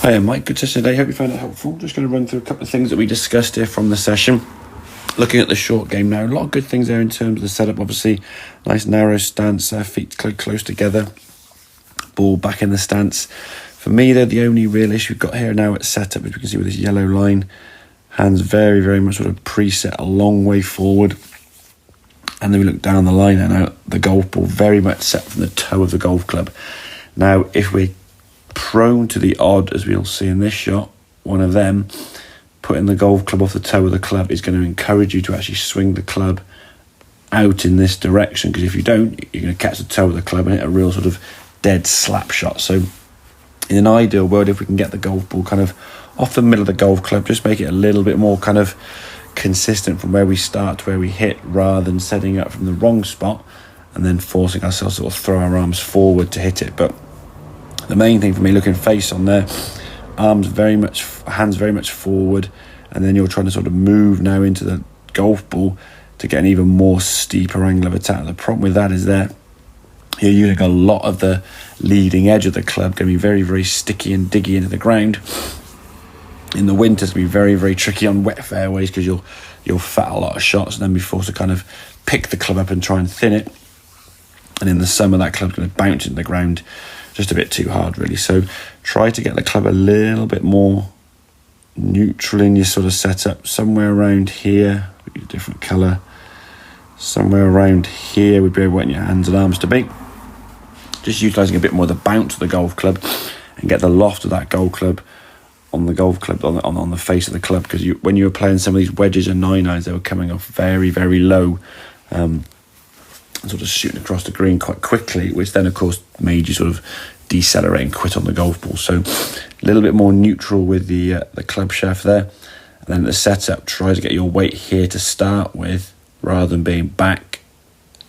Hi, I'm Mike. Good session today. Hope you found it helpful. Just going to run through a couple of things that we discussed here from the session. Looking at the short game now, a lot of good things there in terms of the setup. Obviously, nice narrow stance, feet close together, ball back in the stance. For me, they're the only real issue we've got here now at setup, as we can see with this yellow line. Hands very, very much sort of preset a long way forward. And then we look down the line and now the golf ball very much set from the toe of the golf club. Now, if we're prone to the odd, as we'll see in this shot, one of them putting the golf club off the toe of the club is going to encourage you to actually swing the club out in this direction, because if you don't, you're going to catch the toe of the club and hit a real sort of dead slap shot. So in an ideal world, if we can get the golf ball kind of off the middle of the golf club, just make it a little bit more kind of consistent from where we start to where we hit, rather than setting up from the wrong spot and then forcing ourselves to sort of throw our arms forward to hit it. But the main thing for me, looking face on there, hands very much forward, and then you're trying to sort of move now into the golf ball to get an even more steeper angle of attack. The problem with that is you're using a lot of the leading edge of the club, going to be very, very sticky and diggy into the ground. In the winter, it's going to be very, very tricky on wet fairways, because you'll fat a lot of shots and then be forced to kind of pick the club up and try and thin it. And in the summer, that club's going to bounce into the ground just a bit too hard, really. So try to get the club a little bit more neutral in your sort of setup. Somewhere around here, a different colour. Somewhere around here would be where your hands and arms to be. Just utilising a bit more of the bounce of the golf club and get the loft of that golf club on the golf club, on the face of the club, because when you were playing some of these wedges and 9-irons, they were coming off very, very low, sort of shooting across the green quite quickly, which then of course made you sort of decelerate and quit on the golf ball. So a little bit more neutral with the club shaft there, and then the setup, try to get your weight here to start with rather than being back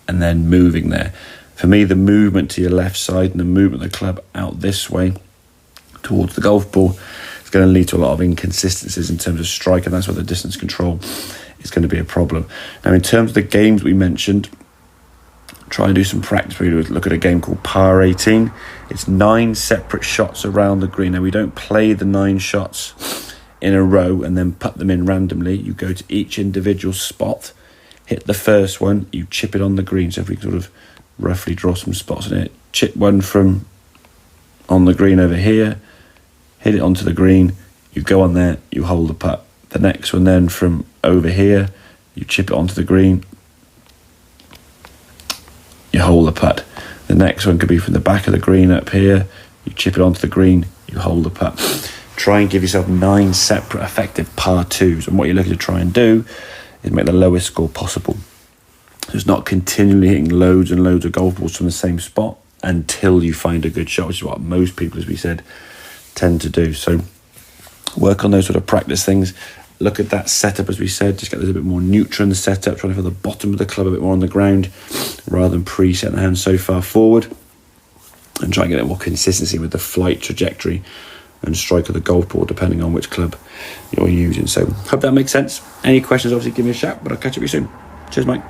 and then moving there. For me, the movement to your left side and the movement of the club out this way towards the golf ball is going to lead to a lot of inconsistencies in terms of strike, and that's where the distance control is going to be a problem. Now, in terms of the games we mentioned, try and do some practice. We look at a game called Par 18. It's 9 separate shots around the green. Now, we don't play the 9 shots in a row and then put them in randomly. You go to each individual spot, hit the first one, you chip it on the green. So if we can sort of roughly draw some spots in it, chip one from on the green over here, hit it onto the green, you go on there, you hold the putt. The next one then from over here, you chip it onto the green, you hold the putt. The next one could be from the back of the green up here, you chip it onto the green, you hold the putt. Try and give yourself 9 separate effective par 2s, and what you're looking to try and do is make the lowest score possible. So it's not continually hitting loads and loads of golf balls from the same spot until you find a good shot, which is what most people, as we said, tend to do. So work on those sort of practice things. Look at that setup, as we said, just get a little bit more neutral in the setup, trying to feel the bottom of the club a bit more on the ground rather than pre-setting the hand so far forward, and try and get a bit more consistency with the flight trajectory and strike of the golf ball, depending on which club you're using. So hope that makes sense. Any questions, obviously give me a shout, but I'll catch up with you soon. Cheers, Mike.